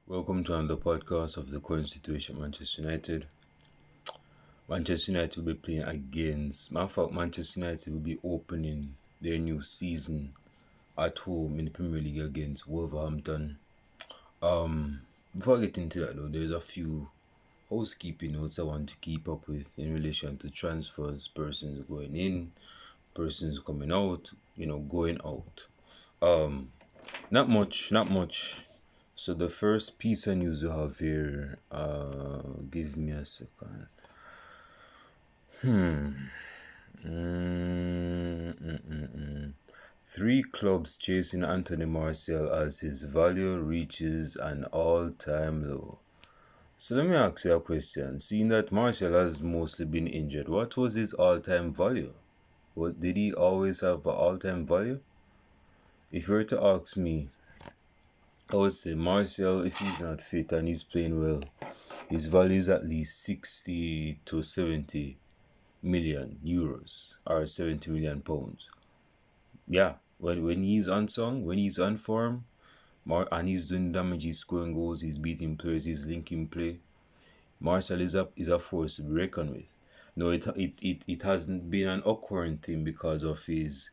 Welcome to another podcast of the current situation at Manchester United. Manchester United will be playing against. Matter of fact, Manchester United will be opening their new season at home in the Premier League against Wolverhampton. Before I get into that though, there's a few housekeeping notes I want to keep up with in relation to transfers, persons going in, persons coming out, going out. Not much. So the first piece of news we have here, give me a second. Three clubs chasing Anthony Martial as his value reaches an all-time low. So let me ask you a question. Seeing that Martial has mostly been injured, what was his all-time value? What did he always have an all-time value? If you were to ask me, I would say Martial, if he's not fit and he's playing well, his value is at least 60 to 70 million euros or 70 million pounds. Yeah, when he's unsung, when he's on form, and he's doing damage, he's scoring goals, he's beating players, he's linking play. Martial is a force to be reckoned with. No, it hasn't been an occurrent thing because of his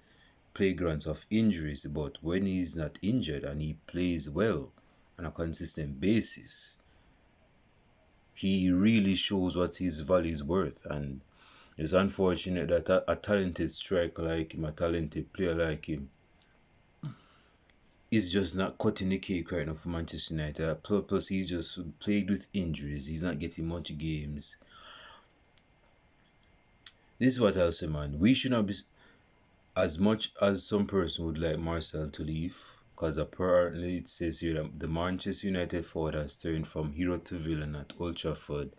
playgrounds of injuries, but when he's not injured and he plays well on a consistent basis, he really shows what his value is worth. And it's unfortunate that a talented striker like him, a talented player like him, is just not cutting the cake right now for Manchester United. Plus, he's just plagued with injuries. He's not getting much games. This is what I'll say, man. We should not be, as much as some person would like Marcel to leave, because apparently it says here that the Manchester United forward has turned from hero to villain at Old Trafford,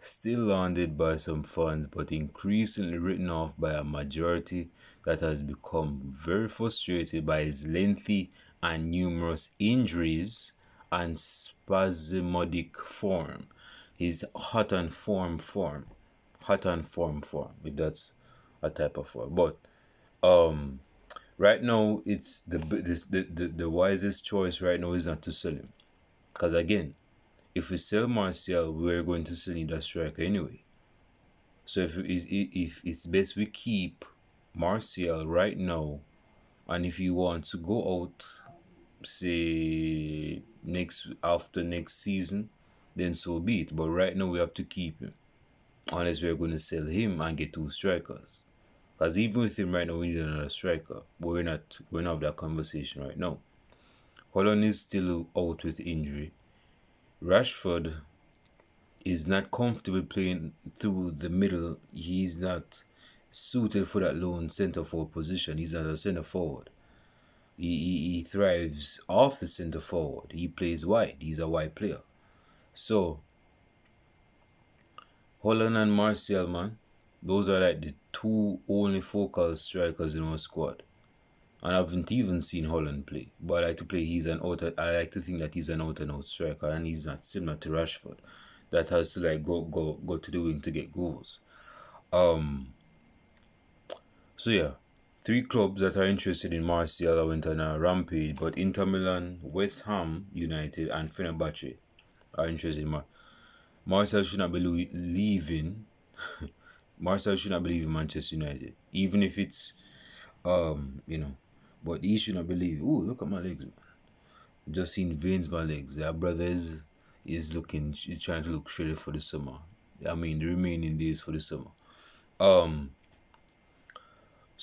still lauded by some fans but increasingly written off by a majority that has become very frustrated by his lengthy and numerous injuries and spasmodic form. His hot and form, if that's a type of form. But right now it's the wisest choice right now is not to sell him, because again, if we sell Martial, we're going to still need a striker anyway. So if it's best we keep Martial right now, and if you want to go out, say after next season, then so be it. But right now we have to keep him, unless we're going to sell him and get two strikers. Because even with him right now, we need another striker, but we're not going to have that conversation right now. Holland is still out with injury. Rashford is not comfortable playing through the middle. He's not suited for that lone centre forward position. He's not a centre forward. He thrives off the centre forward. He plays wide. He's a wide player. So Holland and Martial, man, those are like the two only focal strikers in our squad. And I haven't even seen Holland play. But I like to play. I like to think that he's an out and out striker, and he's not similar to Rashford, that has to like go to the wing to get goals. So yeah, three clubs that are interested in Martial went on a rampage, but Inter Milan, West Ham United, and Fenerbahce are interested in Martial should not be leaving. Martial should not be leaving Manchester United, even if it's but he should not be leaving. Ooh, look at my legs, man. Just seen veins my legs. Our brother is trying to look shredded for the summer. I mean, the remaining days for the summer. So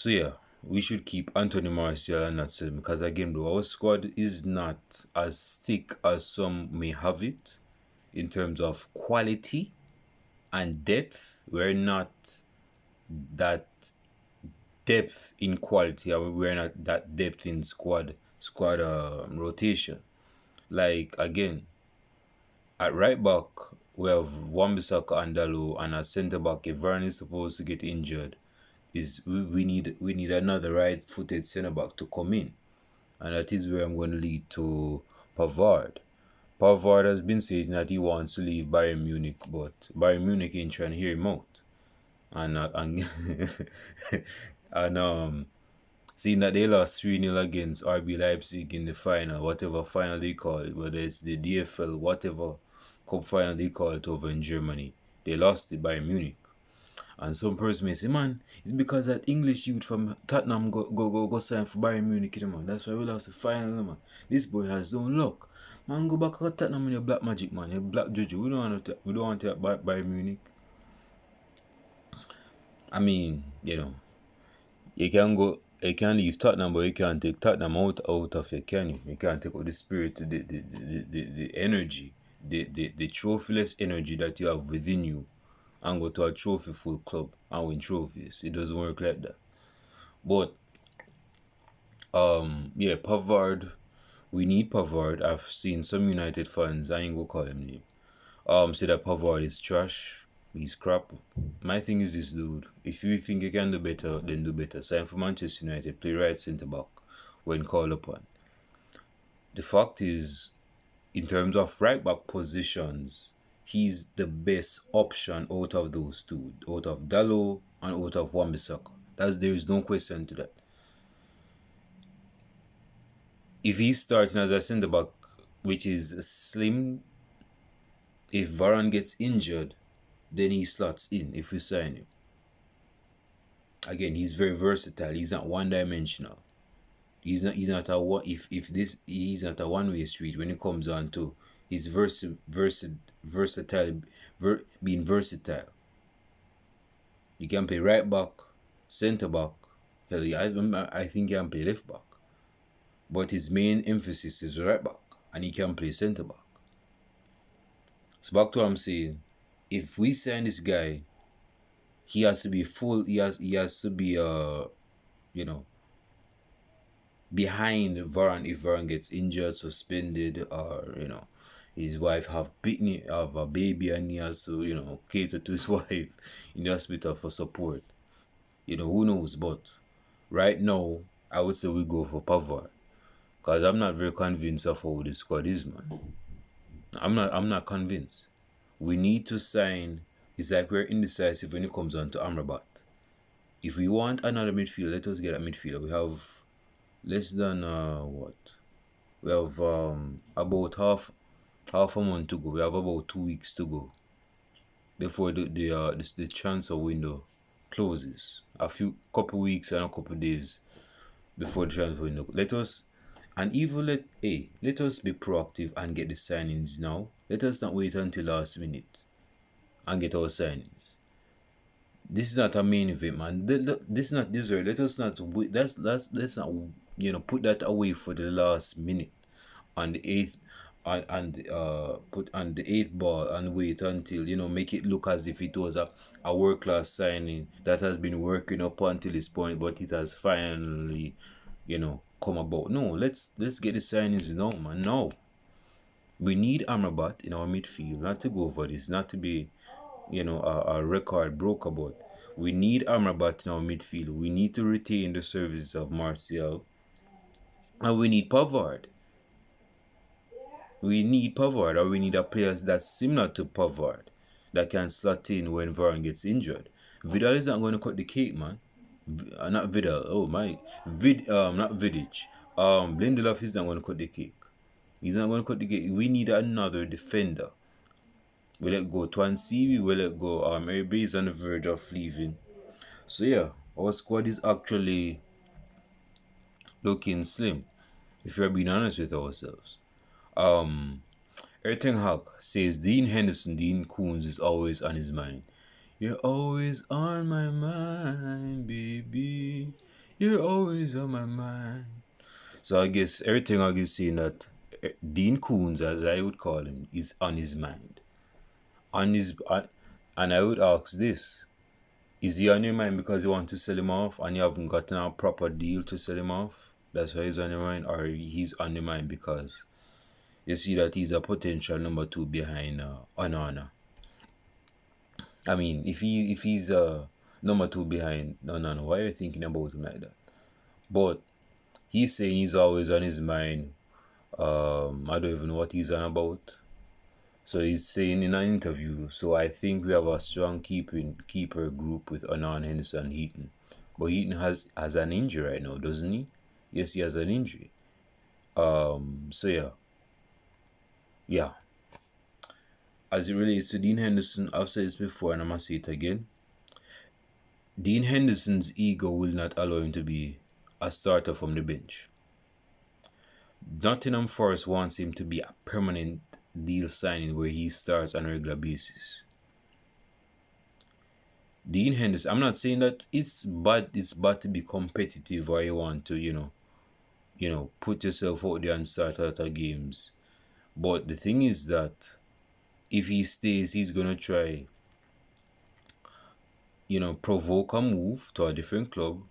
yeah, we should keep Anthony Martial and not sell him, because again, bro, our squad is not as thick as some may have it in terms of quality and depth. We're not that depth in quality, and we're not that depth in squad rotation. Like again, at right back we have Wan-Bissaka and Dalot, and at centre back, if Varane is supposed to get injured, we need another right-footed centre back to come in, and that is where I'm going to lead to Pavard. Pavard has been saying that he wants to leave Bayern Munich, but Bayern Munich ain't trying to hear him out, and Seeing that they lost 3-0 against RB Leipzig in the final, whatever final they call it, whether it's the DFL, whatever cup final they call it over in Germany, they lost it by Munich. And some person may say, man, it's because that English youth from Tottenham go sign for Bayern Munich, man. That's why we lost the final, man. This boy has his own luck. Man, go back to Tottenham in your black magic, man. Your black juju. We don't want to Bayern Munich. I mean, you can leave Tottenham, but you can't take Tottenham out of it, can you? You can't take out the spirit, the energy, the trophyless energy that you have within you and go to a trophy-full club and win trophies. It doesn't work like that. But, Pavard, we need Pavard. I've seen some United fans, I ain't gonna call him name, say that Pavard is trash. He's crap. My thing is this, dude. If you think you can do better, then do better. Sign for Manchester United, play right centre back when called upon. The fact is, in terms of right back positions, he's the best option out of those two, out of Dalot and out of Wan-Bissaka. There is no question to that. If he's starting as a centre back, which is slim, if Varane gets injured, then he slots in if we sign him. Again, he's very versatile. He's not one-dimensional. He's not a one. He's not a one-way street when it comes on to his being versatile. You can play right back, centre back. Hell, I think he can play left back. But his main emphasis is right back, and he can play centre back. So back to what I'm saying. If we sign this guy, he has to be full. He has to be behind Varane if Varane gets injured, suspended, or his wife have a baby and he has to cater to his wife in the hospital for support. Who knows? But right now, I would say we go for Pavard, because I'm not very convinced of how this squad is, man. I'm not convinced. We need to sign. It's like we're indecisive when it comes on to Amrabat. If we want another midfielder, let us get a midfielder. We have less than We have about half a month to go. We have about 2 weeks to go before the transfer window closes. Couple weeks and a couple days before the transfer window. Let us be proactive and get the signings now. Let us not wait until last minute and get our signings. This is not a main event, man. This is not dessert. Let us not wait. Let's not put that away for the last minute on the eighth put on the eighth ball and wait until make it look as if it was a world class signing that has been working up until this point, but it has finally come about. No, let's get the signings now, man. No. We need Amrabat in our midfield, not to go over this, not to be, a record broker, but we need Amrabat in our midfield. We need to retain the services of Martial, and we need Pavard. We need Pavard, or we need a player that's similar to Pavard that can slot in when Varane gets injured. Vidal is not going to cut the cake, man. Not Vidal. Oh my, not Vidic. Lindelof is not going to cut the cake. He's not going to cut the cake. We need another defender. We let go Twansi, we let go everybody's on the verge of leaving. So yeah, our squad is actually looking slim, if we're being honest with ourselves. Eric Ten Hag says Dean Henderson, Dean Koons is always on his mind. You're always on my mind, baby. You're always on my mind. So I guess Eric Ten Hag is saying that Dean Koons, as I would call him, is on his mind. And I would ask this: is he on your mind because you want to sell him off and you haven't gotten a proper deal to sell him off? That's why he's on your mind, or he's on your mind because you see that he's a potential number 2 behind Onana? I mean, if he's number 2 behind Onana, why are you thinking about him like that? But he's saying he's always on his mind. I don't even know what he's on about. So he's saying in an interview, so I think we have a strong keeper group with Onana, Henderson, and Heaton. But Heaton has an injury right now, doesn't he? Yes, he has an injury. So yeah. As it relates to Dean Henderson, I've said this before and I'm gonna say it again. Dean Henderson's ego will not allow him to be a starter from the bench. Nottingham Forest wants him to be a permanent deal signing where he starts on a regular basis. Dean Henderson, I'm not saying that it's bad to be competitive or you want to, put yourself out there and start a lot of games. But the thing is that if he stays, he's gonna try, provoke a move to a different club,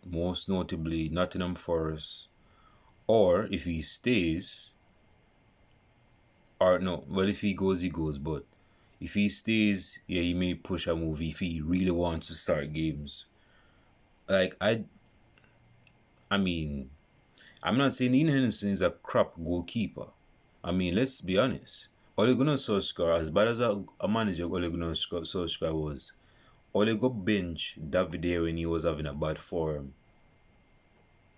most notably Nottingham Forest. Or if he stays, or no, well, if he goes, he goes. But if he stays, yeah, he may push a move if he really wants to start games. Like I mean, I'm not saying Ian Henderson is a crap goalkeeper. I mean, let's be honest. Ole Gunnar Solskjaer, as bad as a manager Ole Gunnar Solskjaer was, Ole got bench David Day when he was having a bad form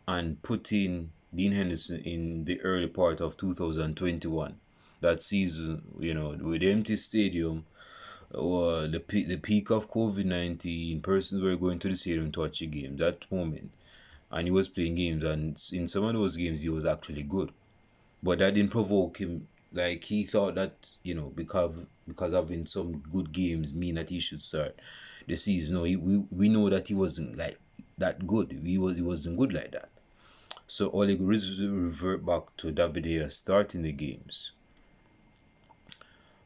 and put in Dean Henderson in the early part of 2021. That season, with the empty stadium, or the peak of COVID-19, persons were going to the stadium to watch a game. That moment, and he was playing games, and in some of those games, he was actually good. But that didn't provoke him. Like he thought that because having some good games mean that he should start the season. No, we know that he wasn't like that good. He wasn't good like that. So Ole revert back to David Gea starting the games.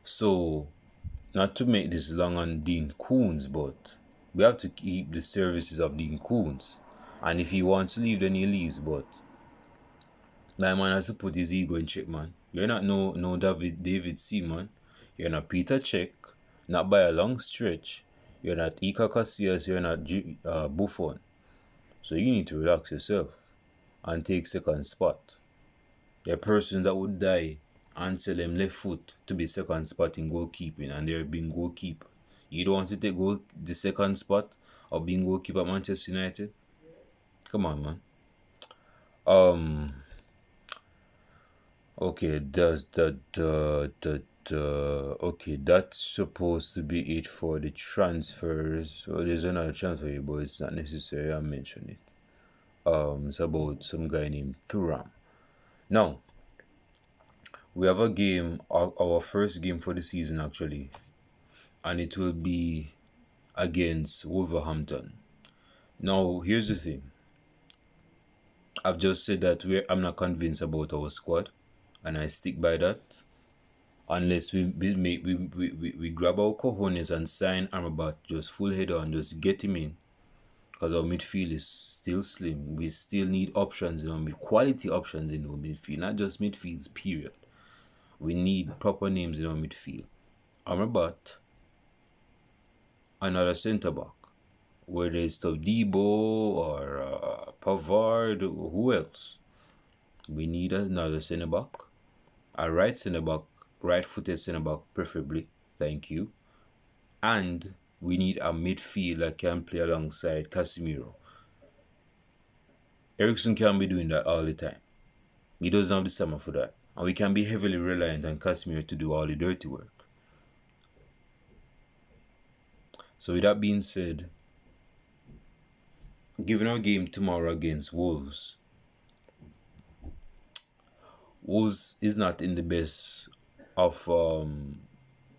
So, not to make this long on Dean Koontz, but we have to keep the services of Dean Koontz. And if he wants to leave, then he leaves. But my man has to put his ego in check, man. You're not no David Seaman. You're not Peter Cech. Not by a long stretch. You're not Iker Casillas. You're not Buffon. So you need to relax yourself and take second spot. There are persons that would die and sell them left foot to be second spot in goalkeeping, and they're being goalkeeper. You don't want to take the second spot of being goalkeeper at Manchester United? Come on, man. Okay, okay, that's supposed to be it for the transfers. Well, there's another transfer here, but it's not necessary I mention it. It's about some guy named Thuram. Now, we have a game, our first game for the season actually, and it will be against Wolverhampton. Now, here's the thing. I've just said that I'm not convinced about our squad, and I stick by that. Unless we grab our cojones and sign Amrabat just full header and just get him in, because our midfield is still slim. We still need options in our quality options in our midfield, not just midfields. Period. We need proper names in our midfield. Amrabat, another centre back, whether it's Debo or Pavard, who else? We need another centre back, a right centre back, right-footed centre back preferably. Thank you. And we need a midfield that can play alongside Casemiro. Eriksen can't be doing that all the time. He doesn't have the summer for that. And we can be heavily reliant on Casemiro to do all the dirty work. So with that being said, given our game tomorrow against Wolves, Wolves is not in the best of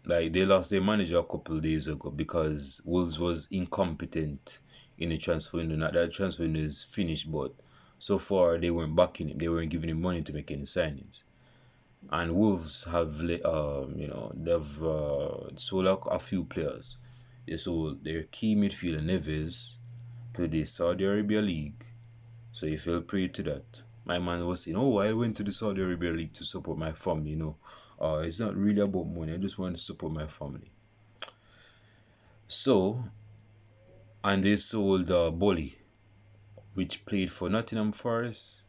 they lost their manager a couple of days ago because Wolves was incompetent in the transfer window. Not that transfer window is finished, but so far they weren't backing him. They weren't giving him money to make any signings. And Wolves have they've sold a few players. They sold their key midfielder Neves to the Saudi Arabia League. So he fell prey to that. My man was saying, "Oh, I went to the Saudi Arabia League to support my family." It's not really about money. I just want to support my family. So, and they sold Bolly, which played for Nottingham Forest.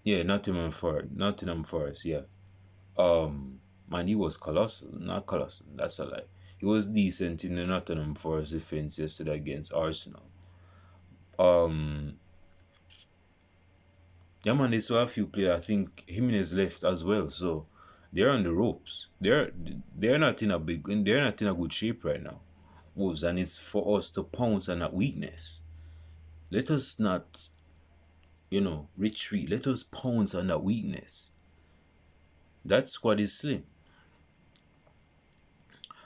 Yeah, Nottingham Forest. Yeah. Man, he was colossal. Not colossal. That's a lie. He was decent in the Nottingham Forest defense yesterday against Arsenal. Um, yeah, man, they still have a few players. I think Jimenez left as well, so they're on the ropes. They're not in a they're not in a good shape right now, Wolves, and it's for us to pounce on that weakness. Let us not, retreat. Let us pounce on that weakness. That squad is slim.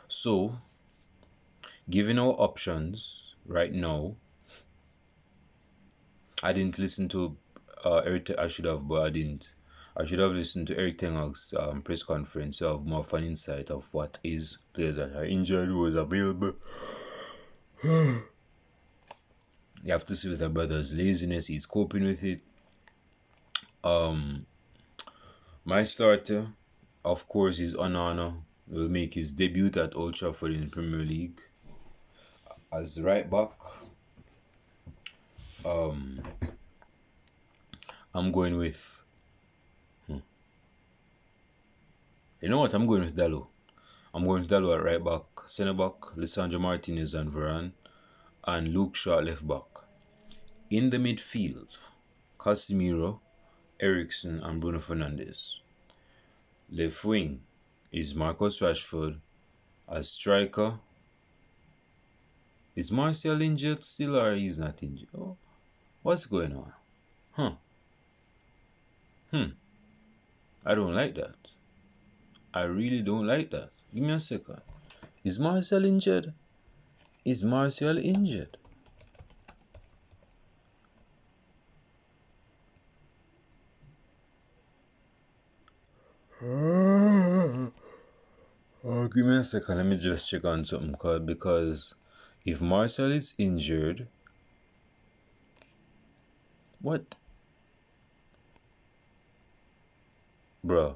So, given our options right now, I didn't listen to Eric. I should have, but I didn't. I should have listened to Eric Ten Hag's press conference to have more of an insight of what is players that are injured, who is available. You have to see with our brother's laziness. He's coping with it. My starter, of course, is Onana. Will make his debut at Old Trafford in the Premier League as right back. I'm going with. You know what? I'm going with Dalot. I'm going with Dalot at right back, centre back, Lisandro Martinez and Varane, and Luke Shaw at left back. In the midfield, Casemiro, Eriksen, and Bruno Fernandes. Left wing is Marcus Rashford. As striker, is Martial injured still or he's not injured? Oh, what's going on? I don't like that. I really don't like that. Give me a second. Is Martial injured? Is Martial injured? Give me a second. Let me just check on something because if Martial is injured, what? Bruh.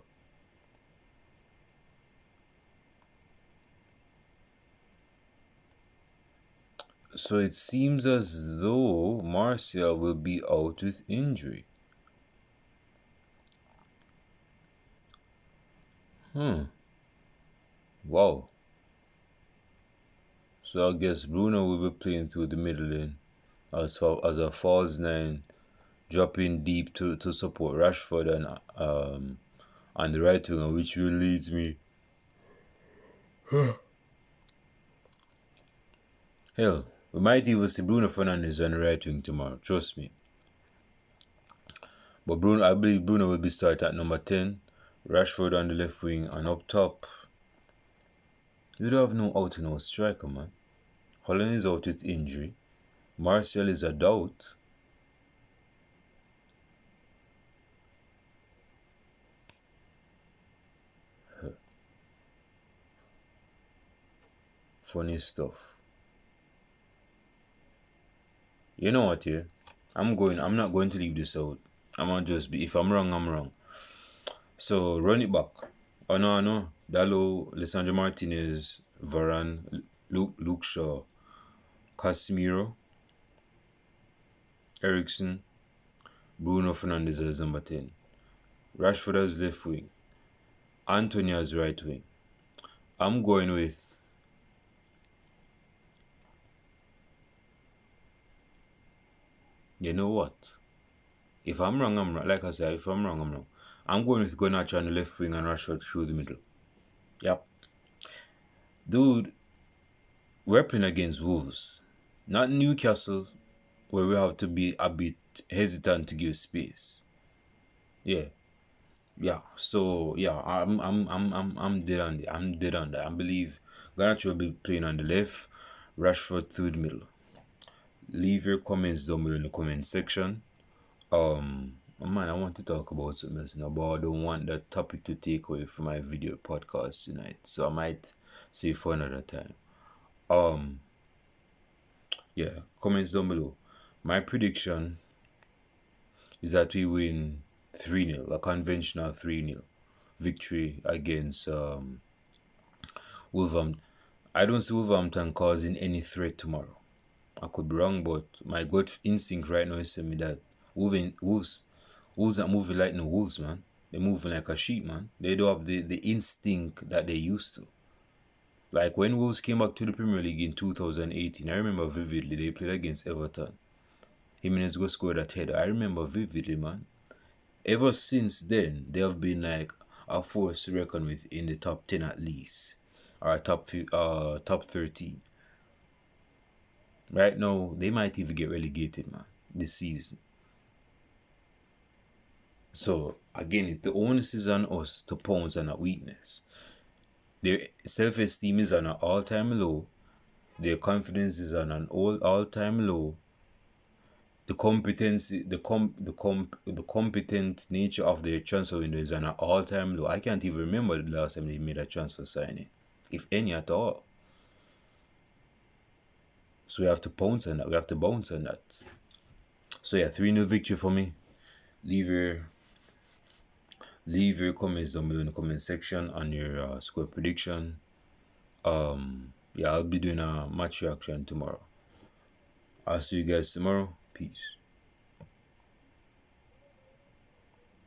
So it seems as though Martial will be out with injury. Wow. So I guess Bruno will be playing through the middle lane as a false nine, dropping deep to support Rashford and on the right wing, which will leads me. Hell, we might even see Bruno Fernandes on the right wing tomorrow. Trust me. But I believe Bruno will be starting at number 10, Rashford on the left wing, and up top, you don't have no out-and-out striker, man. Holland is out with injury. Martial is a doubt. Funny stuff. You know what, yeah? I'm not going to leave this out. I'm gonna just be, if I'm wrong, I'm wrong. So run it back. Onana, Dalot, Lisandro Martinez, Varane, Luke Shaw, Casemiro, Eriksen, Bruno Fernandes as number 10, Rashford as left wing, Antony as right wing. I'm going with you know what? If I'm wrong, I'm wrong. Like I said, if I'm wrong, I'm wrong. I'm going with Garnacho on the left wing and Rashford through the middle. Yep. Dude, we're playing against Wolves. Not Newcastle, where we have to be a bit hesitant to give space. Yeah. Yeah. So yeah, I'm dead on that. I'm dead on that. I believe Garnacho will be playing on the left, Rashford through the middle. Leave your comments down below in the comment section. Man, I want to talk about something else now, but I don't want that topic to take away from my video podcast tonight. So I might save for another time. Yeah, comments down below. My prediction is that we win 3-0, a conventional 3-0 victory against Wolverhampton. I don't see Wolverhampton causing any threat tomorrow. I could be wrong, but my gut instinct right now is telling me that Wolves are moving like no wolves, man. They're moving like a sheep, man. They don't have the instinct that they used to. Like when Wolves came back to the Premier League in 2018, I remember vividly they played against Everton. Jimenez go score that header. I remember vividly, man. Ever since then, they have been like a force to reckon with in the top 10 at least, or top 13. Right now, they might even get relegated, man, this season. So again, the onus is on us to pounce on that weakness. Their self-esteem is on an all-time low. Their confidence is on an all-time low. The competency, the competent nature of their transfer window is on an all-time low. I can't even remember the last time they made a transfer signing, if any at all. So we have to pounce on that. We have to bounce on that. So yeah, 3-0 victory for me. Leave your comments down below in the comment section on your score prediction. Yeah, I'll be doing a match reaction tomorrow. I'll see you guys tomorrow. Peace.